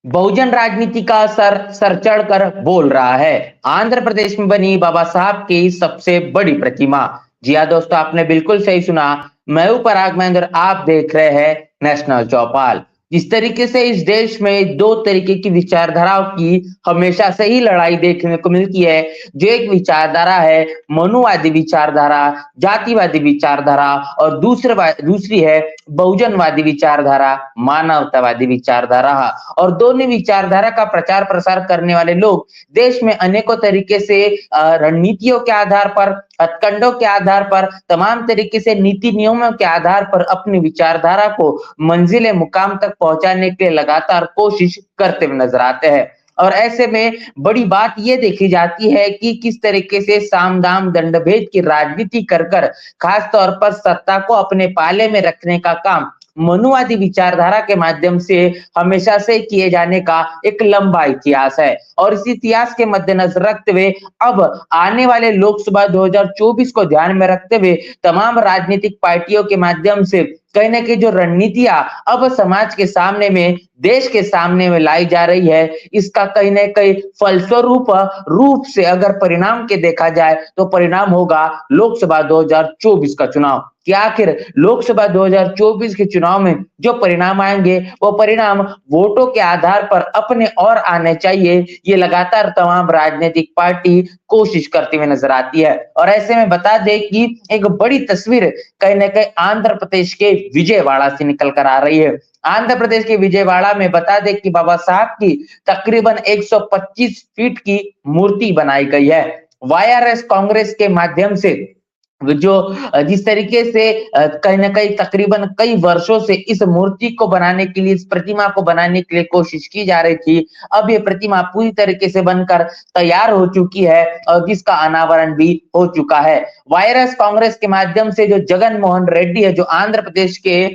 बहुजन राजनीति का असर सर चढ़कर बोल रहा है। आंध्र प्रदेश में बनी बाबा साहब की सबसे बड़ी प्रतिमा। जी हाँ दोस्तों, आपने बिल्कुल सही सुना। मैं हूं पराग महेंद्र, आप देख रहे हैं नेशनल चौपाल। जिस तरीके से इस देश में दो तरीके की विचारधाराओं की हमेशा से ही लड़ाई देखने को मिलती है। जो एक विचारधारा है मनुवादी विचारधारा, जातिवादी विचारधारा, और दूसरी है बहुजनवादी विचारधारा, मानवतावादी विचारधारा। और दोनों विचारधारा का प्रचार प्रसार करने वाले लोग देश में अनेकों तरीके से रणनीतियों के आधार पर, हथकंडों के आधार पर, तमाम तरीके से नीति नियमों के आधार पर अपनी विचारधारा को मंजिले मुकाम तक पहुंचाने के लिए लगातार कोशिश करते हुए नजर आते हैं। और ऐसे में बड़ी बात यह देखी जाती है कि किस तरीके से साम दाम दंड भेद की राजनीति कर खास तौर पर सत्ता को अपने पाले में रखने का काम मनुवादी विचारधारा के माध्यम से हमेशा से किए जाने का एक लंबा इतिहास है। और इस इतिहास के मद्देनजर रखते हुए अब आने वाले लोकसभा 2024 को ध्यान में रखते हुए तमाम राजनीतिक पार्टियों के माध्यम से कहीं ना कहीं जो रणनीतियां अब समाज के सामने में, देश के सामने में लाई जा रही है, इसका कहीं ना कहीं फलस्वरूप रूप से अगर परिणाम के देखा जाए तो परिणाम होगा लोकसभा 2024 का चुनाव। कि आखिर लोकसभा 2024 के चुनाव में जो परिणाम आएंगे वो परिणाम वोटों के आधार पर अपने और आने चाहिए, ये लगातार तमाम राजनीतिक पार्टी कोशिश करती हुई नजर आती है। और ऐसे में बता दें कि एक बड़ी तस्वीर कहीं ना कहीं आंध्र प्रदेश के विजयवाड़ा से निकल कर आ रही है। आंध्र प्रदेश के विजयवाड़ा में बता दें कि बाबा साहब की तकरीबन 125 फीट की मूर्ति बनाई गई है। वाईआरएस कांग्रेस के माध्यम से जो जिस तरीके से कहीं ना कहीं तकरीबन कई वर्षों से इस मूर्ति को बनाने के लिए, इस प्रतिमा को बनाने के लिए कोशिश की जा रही थी, अब ये प्रतिमा पूरी तरीके से बनकर तैयार हो चुकी है और जिसका अनावरण भी हो चुका है। वायरस कांग्रेस के माध्यम से जो जगन मोहन रेड्डी है, जो आंध्र प्रदेश के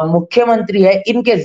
मुख्यमंत्री है, इनके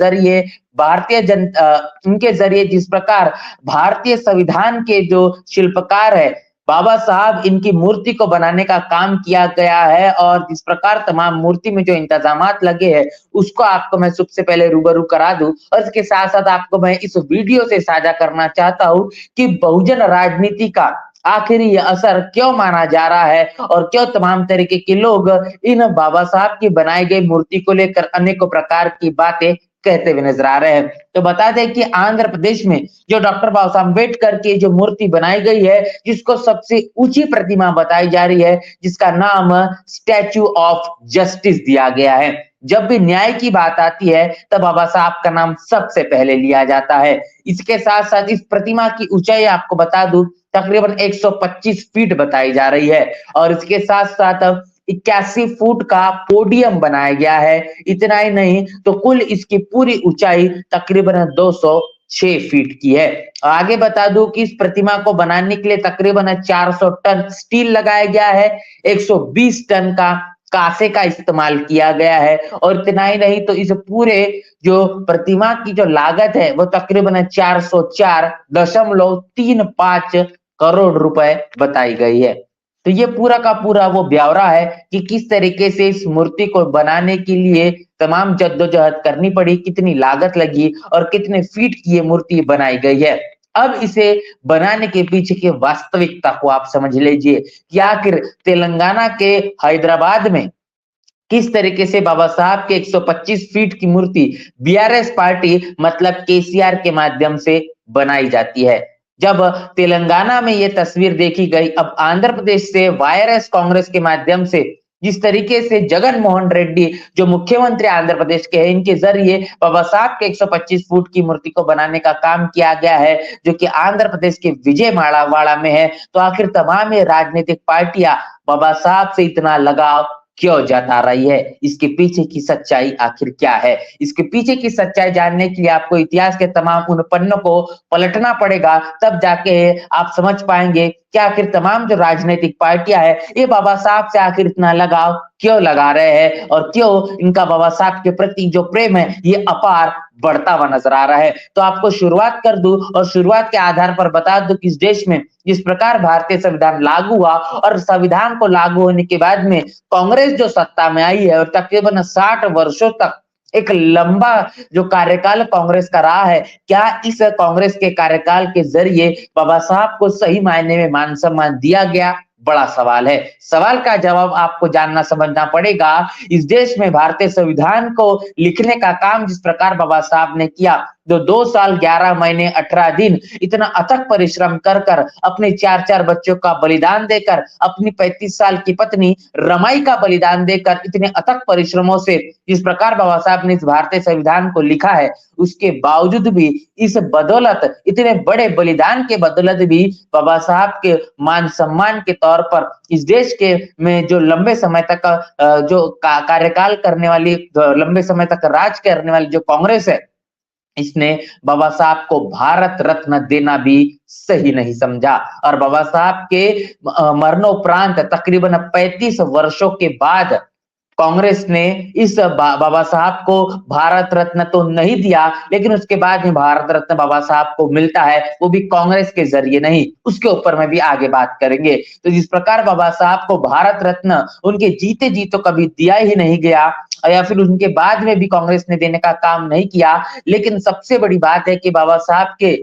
जरिए जिस प्रकार भारतीय संविधान के जो शिल्पकार है बाबा साहब, इनकी मूर्ति को बनाने का काम किया गया है। और जिस प्रकार तमाम मूर्ति में जो इंतजामात लगे हैं उसको आपको मैं सबसे पहले रूबरू करा दूं, और इसके साथ साथ आपको मैं इस वीडियो से साझा करना चाहता हूं कि बहुजन राजनीति का आखिर ये असर क्यों माना जा रहा है और क्यों तमाम तरीके के लोग इन बाबा साहब की बनाई गई मूर्ति को लेकर अनेकों प्रकार की बातें कहते हुए नजर आ रहे हैं। तो बता दें कि आंध्र प्रदेश में जो डॉक्टर बाबा साहब अम्बेडकर की जो मूर्ति बनाई गई है, जिसको सबसे ऊंची प्रतिमा बताई जा रही है, जिसका नाम स्टैचू ऑफ जस्टिस दिया गया है। जब भी न्याय की बात आती है तब बाबा साहब का नाम सबसे पहले लिया जाता है। इसके साथ साथ इस प्रतिमा की ऊंचाई आपको बता दूं तकरीबन 125 फीट बताई जा रही है। और इसके साथ साथ 81 फुट का पोडियम बनाया गया है। इतना ही नहीं तो कुल इसकी पूरी ऊंचाई तकरीबन 206 फीट की है। आगे बता दूं कि इस प्रतिमा को बनाने के लिए तकरीबन 400 टन स्टील लगाया गया है, 120 टन का कांसे का इस्तेमाल किया गया है। और इतना ही नहीं तो इस पूरे जो प्रतिमा की जो लागत है वो तकरीबन 404.35 करोड़ रुपए बताई गई है। तो ये पूरा का पूरा वो ब्यौरा है कि किस तरीके से इस मूर्ति को बनाने के लिए तमाम जद्दोजहद करनी पड़ी, कितनी लागत लगी और कितने फीट की ये मूर्ति बनाई गई है। अब इसे बनाने के पीछे की वास्तविकता को आप समझ लीजिए कि आखिर तेलंगाना के हैदराबाद में किस तरीके से बाबा साहब के 125 फीट की मूर्ति बीआरएस पार्टी मतलब केसीआर के माध्यम से बनाई जाती है। जब तेलंगाना में ये तस्वीर देखी गई, अब आंध्र प्रदेश से वाईआरएस कांग्रेस के माध्यम से जिस तरीके से जगन मोहन रेड्डी जो मुख्यमंत्री आंध्र प्रदेश के हैं, इनके जरिए बाबा साहब के 125 फुट की मूर्ति को बनाने का काम किया गया है, जो कि आंध्र प्रदेश के विजयवाड़ा में है। तो आखिर तमाम राजनीतिक पार्टियां बाबा साहब से इतना लगाव क्यों जता रही है, इसके पीछे की सच्चाई आखिर क्या है? इसके पीछे की सच्चाई जानने के लिए आपको इतिहास के तमाम उन पन्नों को पलटना पड़ेगा, तब जाके आप समझ पाएंगे कि आखिर तमाम जो राजनीतिक पार्टियां है ये बाबा साहब से आखिर इतना लगाव क्यों लगा रहे हैं और क्यों इनका बाबा साहब के प्रति जो प्रेम है ये अपार बढ़ता हुआ नजर आ रहा है। तो आपको शुरुआत कर दूं और शुरुआत के आधार पर बता दूं कि इस देश में जिस प्रकार भारतीय संविधान लागू हुआ और संविधान को लागू होने के बाद में कांग्रेस जो सत्ता में आई है और तकरीबन 60 वर्षों तक एक लंबा जो कार्यकाल कांग्रेस का रहा है, क्या इस कांग्रेस के कार्यकाल के जरिए बाबा साहब को सही मायने में मान सम्मान दिया गया? बड़ा सवाल है। सवाल का जवाब आपको जानना समझना पड़ेगा। इस देश में भारतीय संविधान को लिखने का काम जिस प्रकार बाबा साहब ने किया, जो 2 साल 11 महीने 18 दिन इतना अथक परिश्रम कर कर अपने 4-4 बच्चों का बलिदान देकर, अपनी 35 साल की पत्नी रमाई का बलिदान देकर, इतने अथक परिश्रमों से जिस प्रकार बाबा साहब ने इस भारतीय संविधान को लिखा है, उसके बावजूद भी इस बदौलत, इतने बड़े बलिदान के बदौलत भी बाबा साहब के मान सम्मान के तौर पर इस देश के में जो लंबे समय तक जो कार्यकाल करने वाली, लंबे समय तक राज करने वाली जो कांग्रेस है, इसने बाबा साहब को भारत रत्न देना भी सही नहीं समझा। और बाबा साहब के मरणोपरांत तकरीबन 35 वर्षों के बाद कांग्रेस ने इस बाबा साहब को भारत रत्न तो नहीं दिया, लेकिन उसके बाद में भारत रत्न बाबा साहब को मिलता है, वो भी कांग्रेस के जरिए नहीं। उसके ऊपर में भी आगे बात करेंगे। तो जिस प्रकार बाबा साहब को भारत रत्न उनके जीते जी तो कभी दिया ही नहीं गया, या फिर उनके बाद में भी कांग्रेस ने देने का काम नहीं किया। लेकिन सबसे बड़ी बात है कि बाबा साहब के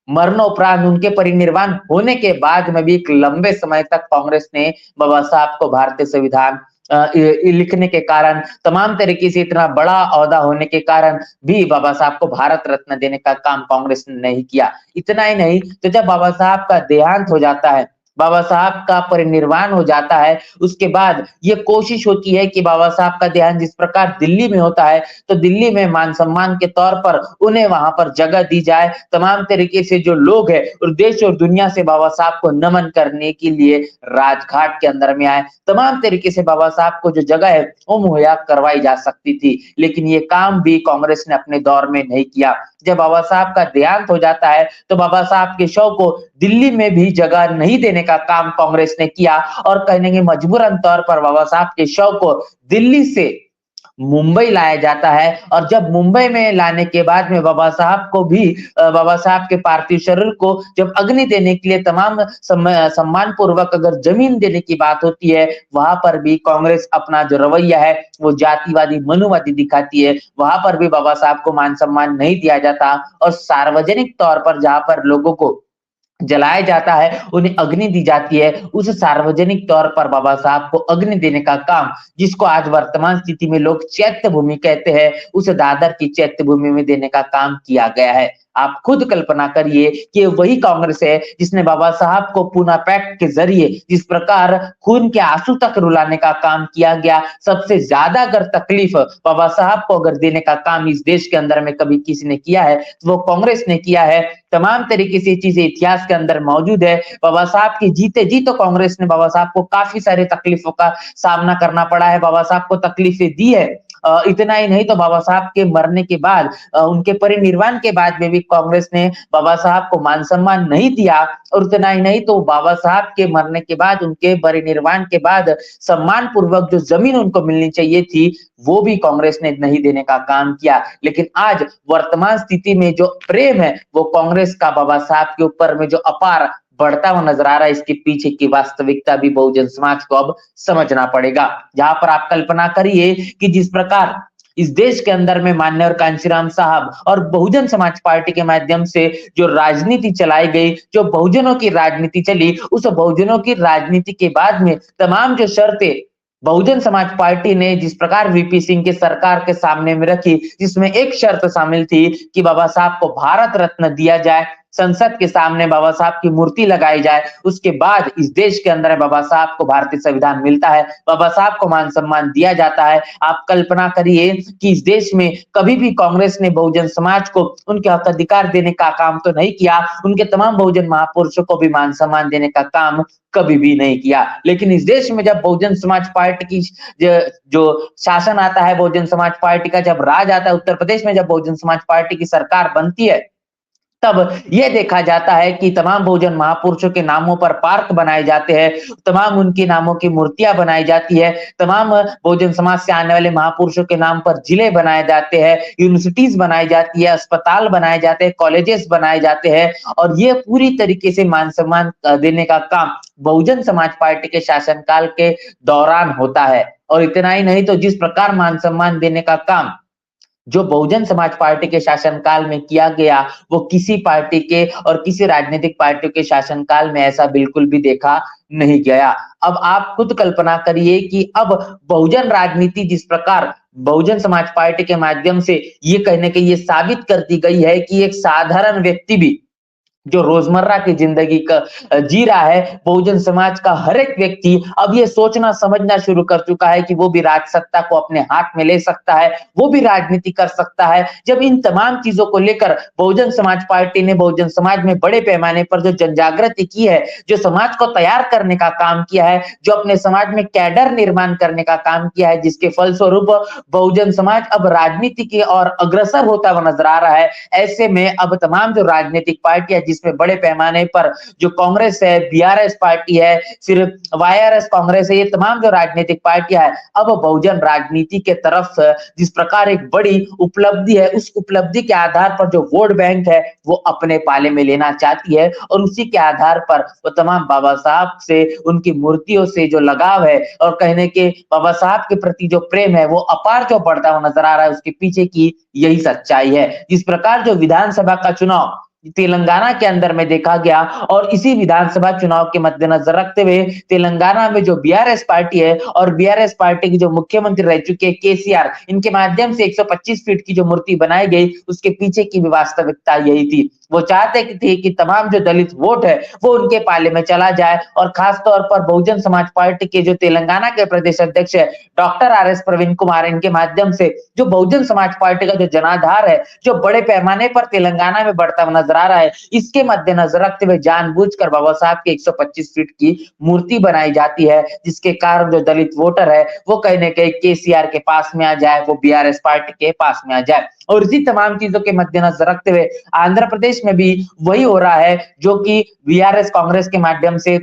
मरणोपरांत, उनके परिनिर्वाण होने के बाद में भी एक लंबे समय तक कांग्रेस ने बाबा साहब को भारतीय संविधान लिखने के कारण, तमाम तरीके से इतना बड़ा ओहदा होने के कारण भी बाबा साहब को भारत रत्न देने का काम कांग्रेस ने नहीं किया। इतना ही नहीं, तो जब बाबा साहब का देहांत हो जाता है, बाबा साहब का परिनिर्वाण हो जाता है, उसके बाद ये कोशिश होती है कि बाबा साहब का देहांत जिस प्रकार दिल्ली में होता है, तो दिल्ली में मान सम्मान के तौर पर उन्हें वहां पर जगह दी जाए। तमाम तरीके से जो लोग हैं और देश और दुनिया से बाबा साहब को नमन करने के लिए राजघाट के अंदर में आए। तमाम तरीके से बाबा साहब को जो जगह है वो मुहैया करवाई जा सकती थी, लेकिन ये काम भी कांग्रेस ने अपने दौर में नहीं किया। जब बाबा साहब का देहांत हो जाता है, तो बाबा साहब के शव को दिल्ली में भी जगह नहीं देने का काम कांग्रेस ने किया, और कहने के मजबूरन तौर पर बाबा साहब के शव को दिल्ली से मुंबई लाया जाता है। और जब मुंबई में लाने के बाद में बाबा साहब को भी, बाबा साहब के पार्थिव शरीर को जब अग्नि देने के लिए तमाम सम्मान पूर्वक अगर जमीन देने की बात होती है, वहां पर भी कांग्रेस अपना जो रवैया है वो जातिवादी मनुवादी दिखाती है। वहां पर भी बाबा साहब को मान सम्मान नहीं दिया जाता, और सार्वजनिक तौर पर जहां पर लोगों को जलाया जाता है, उन्हें अग्नि दी जाती है, उस सार्वजनिक तौर पर बाबा साहब को अग्नि देने का काम, जिसको आज वर्तमान स्थिति में लोग चैत्य भूमि कहते हैं, उस दादर की चैत्य भूमि में देने का काम किया गया है। आप खुद कल्पना करिए कि वही कांग्रेस है जिसने बाबा साहब को पूना पैक्ट के जरिए जिस प्रकार खून के आंसू तक रुलाने का काम किया गया, सबसे ज्यादा अगर तकलीफ बाबा साहब को अगर देने का काम इस देश के अंदर में कभी किसी ने किया है, तो वो कांग्रेस ने किया है। तमाम तरीके से चीजें इतिहास के अंदर मौजूद है। बाबा साहब की जीते जी तो कांग्रेस ने बाबा साहब को काफी सारे तकलीफों का सामना करना पड़ा है, बाबा साहब को तकलीफें दी है। इतना ही नहीं, तो बाबा साहब के मरने के बाद, उनके परिनिर्वाण के बाद में भी कांग्रेस ने बाबा साहब को मान सम्मान नहीं दिया। और इतना ही नहीं, तो बाबा साहब के मरने के बाद, उनके परिनिर्वाण के बाद सम्मान पूर्वक जो जमीन उनको मिलनी चाहिए थी, वो भी कांग्रेस ने नहीं देने का काम किया। लेकिन आज वर्तमान स्थिति में जो प्रेम है वो कांग्रेस का बाबा साहब के ऊपर में जो अपार बढ़ता हुआ नजर आ रहा है, इसके पीछे की वास्तविकता भी बहुजन समाज को अब समझना पड़ेगा। जहां पर आप कल्पना करिए कि जिस प्रकार इस देश के अंदर में माननीय कांशीराम साहब और बहुजन समाज पार्टी के माध्यम से जो राजनीति चलाई गई, जो बहुजनों की राजनीति चली, उस बहुजनों की राजनीति के बाद में तमाम जो शर्तें बहुजन समाज पार्टी ने जिस प्रकार वीपी सिंह के सरकार के सामने में रखी, जिसमें एक शर्त शामिल थी कि बाबा साहब को भारत रत्न दिया जाए, संसद के सामने बाबा साहब की मूर्ति लगाई जाए, उसके बाद इस देश के अंदर बाबा साहब को भारतीय संविधान मिलता है, बाबा साहब को मान सम्मान दिया जाता है। आप कल्पना करिए कि इस देश में कभी भी कांग्रेस ने बहुजन समाज को उनके हक अधिकार देने का काम तो नहीं किया, उनके तमाम बहुजन महापुरुषों को भी मान सम्मान देने का काम कभी भी नहीं किया। लेकिन इस देश में जब बहुजन समाज पार्टी की जो शासन आता है, बहुजन समाज पार्टी का जब राज आता है, उत्तर प्रदेश में जब बहुजन समाज पार्टी की सरकार बनती है, तब यह देखा जाता है कि तमाम बहुजन महापुरुषों के नामों पर पार्क बनाए जाते हैं, तमाम उनके नामों की मूर्तियां बनाई जाती है, तमाम बहुजन समाज से आने वाले महापुरुषों के नाम पर जिले बनाए जाते हैं, यूनिवर्सिटीज बनाई जाती है, अस्पताल बनाए जाते हैं, कॉलेजेस बनाए जाते हैं, और ये पूरी तरीके से मान सम्मान देने का काम बहुजन समाज पार्टी के शासनकाल के दौरान होता है। और इतना ही नहीं, तो जिस प्रकार मान सम्मान देने का काम जो बहुजन समाज पार्टी के शासनकाल में किया गया, वो किसी पार्टी के और किसी राजनीतिक पार्टियों के शासनकाल में ऐसा बिल्कुल भी देखा नहीं गया। अब आप खुद कल्पना करिए कि अब बहुजन राजनीति जिस प्रकार बहुजन समाज पार्टी के माध्यम से ये कहीं न कहीं ये साबित कर दी गई है कि एक साधारण व्यक्ति भी जो रोजमर्रा की जिंदगी का जी रहा है, बहुजन समाज का हर एक व्यक्ति अब ये सोचना समझना शुरू कर चुका है कि वो भी राज सत्ता को अपने हाथ में ले सकता है, वो भी राजनीति कर सकता है। जब इन तमाम चीजों को लेकर बहुजन समाज पार्टी ने बहुजन समाज में बड़े पैमाने पर जो जनजागृति की है, जो समाज को तैयार करने का काम किया है, जो अपने समाज में कैडर निर्माण करने का काम किया है, जिसके फलस्वरूप बहुजन समाज अब राजनीति की ओर अग्रसर होता हुआ नजर आ रहा है। ऐसे में अब तमाम जो राजनीतिक पार्टियां जिसमें बड़े पैमाने पर जो कांग्रेस है, बीआरएस पार्टी है, फिर वाईआरएस कांग्रेस है, ये तमाम जो राजनीतिक पार्टियां है अब बहुजन राजनीति के तरफ जिस प्रकार एक बड़ी उपलब्धि है, उस उपलब्धि के आधार पर जो वोट बैंक है वो अपने पाले में लेना चाहती है और उसी के आधार पर वो तमाम बाबा साहब से, उनकी मूर्तियों से जो लगाव है और कहने के बाबा साहब के प्रति जो प्रेम है वो अपार जो बढ़ता हुआ नजर आ रहा है, उसके पीछे की यही सच्चाई है। जिस प्रकार जो विधानसभा का चुनाव तेलंगाना के अंदर में देखा गया और इसी विधानसभा चुनाव के मद्देनजर रखते हुए तेलंगाना में जो बीआरएस पार्टी है और बीआरएस पार्टी की जो मुख्यमंत्री रह चुके हैं केसीआर, इनके माध्यम से 125 फीट की जो मूर्ति बनाई गई, उसके पीछे की भी वास्तविकता यही थी। वो चाहते थे कि तमाम जो दलित वोट है वो उनके पाले में चला जाए और खास तौर पर बहुजन समाज पार्टी के जो तेलंगाना के प्रदेश अध्यक्ष है डॉक्टर आर.एस. प्रवीण कुमार, इनके माध्यम से जो बहुजन समाज पार्टी का जो जनाधार है, जो बड़े पैमाने पर तेलंगाना में बढ़ता हुआ नजर आ रहा है, इसके मद्देनजर रखते हुए जानबूझकर बाबा साहब की 125 फीट की मूर्ति बनाई जाती है, जिसके कारण जो दलित वोटर है वो कहीं न कहीं केसीआर के पास में आ जाए, वो बीआरएस पार्टी के पास में आ जाए। और इसी तमाम चीजों के मद्देनजर रखते हुए आंध्र प्रदेश में भी वही हो रहा है जो कि बीआरएस कांग्रेस के माध्यम से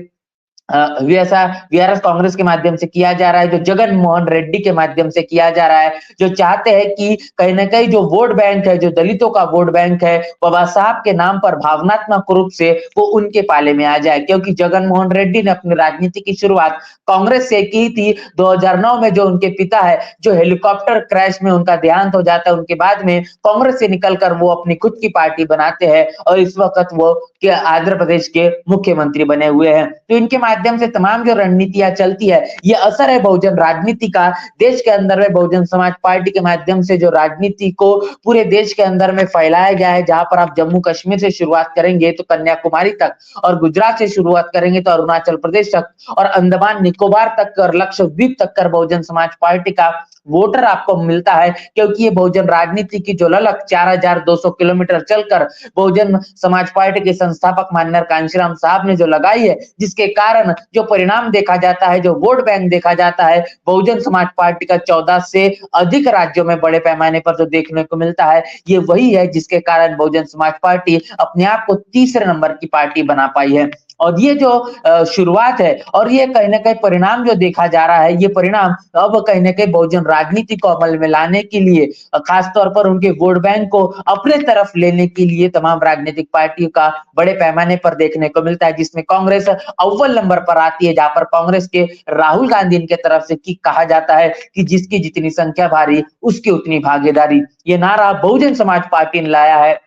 बीआरएस कांग्रेस के माध्यम से किया जा रहा है, जो जगन मोहन रेड्डी के माध्यम से किया जा रहा है, जो चाहते हैं कि कहीं न कहीं जो वोट बैंक है, जो दलितों का वोट बैंक है, बाबा साहब के नाम पर भावनात्मक रूप से वो उनके पाले में आ जाए। क्योंकि जगन मोहन रेड्डी ने अपनी राजनीति की शुरुआत कांग्रेस से की थी। 2009 में जो उनके पिता है, जो हेलीकॉप्टर क्रैश में उनका देहांत हो जाता है, उनके बाद में कांग्रेस से निकलकर वो अपनी खुद की पार्टी बनाते हैं और इस वक्त वो आंध्र प्रदेश के मुख्यमंत्री बने हुए हैं। तो इनके माध्यम से तमाम जो रणनीतियां चलती है, ये असर है बहुजन राजनीति का। देश के अंदर में बहुजन समाज पार्टी के माध्यम से जो राजनीति को पूरे देश के अंदर में फैलाया गया है, जहां पर आप जम्मू कश्मीर से शुरुआत करेंगे तो कन्याकुमारी तक, और गुजरात से शुरुआत करेंगे तो अरुणाचल प्रदेश तक, और अंडमान निकोबार तक और लक्षद्वीप तक कर बहुजन समाज पार्टी का वोटर आपको मिलता है। क्योंकि ये बहुजन राजनीति की जो ललक 4200 किलोमीटर चलकर बहुजन समाज पार्टी के संस्थापक माननीय कांशीराम साहब ने जो लगाई है, जिसके कारण जो परिणाम देखा जाता है, जो वोट बैंक देखा जाता है, बहुजन समाज पार्टी का 14 से अधिक राज्यों में बड़े पैमाने पर जो देखने को मिलता है, ये वही है जिसके कारण बहुजन समाज पार्टी अपने आप को तीसरे नंबर की पार्टी बना पाई है। और ये जो शुरुआत है और ये कहीं ना कहीं परिणाम जो देखा जा रहा है, ये परिणाम अब कहीं ना कहीं बहुजन राजनीति को अमल में लाने के लिए, खास तौर पर उनके वोट बैंक को अपने तरफ लेने के लिए तमाम राजनीतिक पार्टियों का बड़े पैमाने पर देखने को मिलता है, जिसमें कांग्रेस अव्वल नंबर पर आती है, जहां पर कांग्रेस के राहुल गांधी इनके तरफ से की कहा जाता है कि जिसकी जितनी संख्या भारी उसकी उतनी भागीदारी। ये नारा बहुजन समाज पार्टी ने लाया है।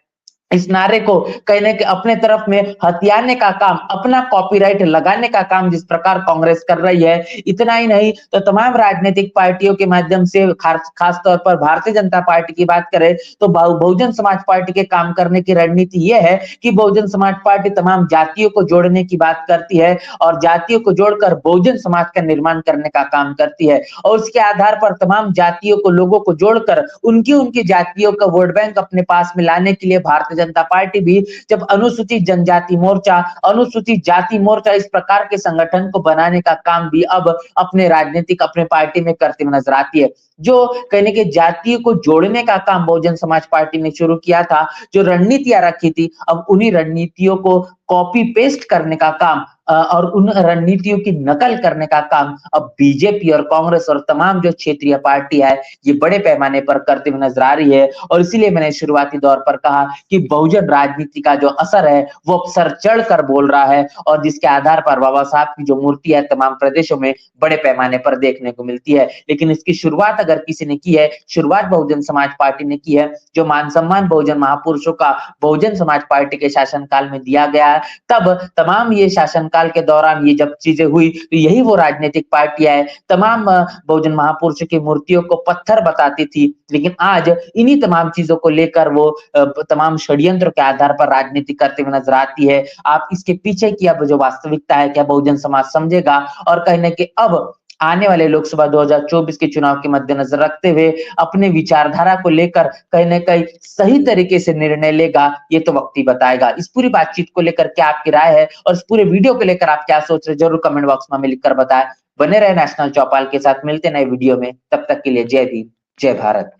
इस नारे को कहने के अपने तरफ में हथियाने का काम, अपना कॉपीराइट लगाने का काम जिस प्रकार कांग्रेस कर रही है, इतना ही नहीं तो तमाम राजनीतिक पार्टियों के माध्यम से खास तौर पर भारतीय जनता पार्टी की बात करें तो बहुजन समाज पार्टी के काम करने की रणनीति यह है कि बहुजन समाज पार्टी तमाम जातियों को जोड़ने की बात करती है और जातियों को जोड़कर बहुजन समाज का निर्माण करने का काम करती है, और उसके आधार पर तमाम जातियों को, लोगों को जोड़कर उनकी जातियों का वोट बैंक अपने पास में लाने के लिए भारतीय जनता पार्टी भी जब अनुसूचित जनजाति मोर्चा, अनुसूचित जाति मोर्चा, इस प्रकार के संगठन को बनाने का काम भी अब अपने राजनीतिक अपने पार्टी में करते हुए नजर आती है। जो कहने के जातियों को जोड़ने का काम बहुजन समाज पार्टी ने शुरू किया था, जो रणनीतियां रखी थी, अब उन्हीं रणनीतियों को कॉपी पेस्ट करने का काम और उन रणनीतियों की नकल करने का काम अब बीजेपी और कांग्रेस और तमाम जो क्षेत्रीय पार्टी है ये बड़े पैमाने पर करते हुए नजर आ रही है। और इसीलिए मैंने शुरुआती दौर पर कहा कि बहुजन राजनीति का जो असर है वो अब सर चढ़ कर बोल रहा है, और जिसके आधार पर बाबा साहब की जो मूर्ति है तमाम प्रदेशों में बड़े पैमाने पर देखने को मिलती है। लेकिन इसकी शुरुआत अगर किसी ने की है, शुरुआत बहुजन समाज पार्टी ने की है। जो मान सम्मान बहुजन महापुरुषों का बहुजन समाज पार्टी के शासनकाल में दिया गया है, तब तमाम ये शासनकाल के दौरान ये जब चीजें हुई तो यही वो राजनीतिक पार्टियां है तमाम बहुजन महापुरुषों की मूर्तियों को पत्थर बताती थी। लेकिन आज इन्हीं तमाम चीजों को लेकर वो तमाम षड्यंत्र के आधार पर राजनीति करते हुए नजर आती है। आप इसके पीछे की अब जो वास्तविकता है क्या बहुजन समाज समझेगा, और कहीं ना कहीं अब आने वाले लोकसभा 2024 के चुनाव के मद्देनजर रखते हुए अपने विचारधारा को लेकर कहीं ना कहीं सही तरीके से निर्णय लेगा, ये तो वक्त ही बताएगा। इस पूरी बातचीत को लेकर क्या आपकी राय है और इस पूरे वीडियो को लेकर आप क्या सोच रहे, जरूर कमेंट बॉक्स में हमें लिखकर बताएं। बने रहे नेशनल चौपाल के साथ, मिलते नए वीडियो में, तब तक के लिए जय भीम, जय भारत।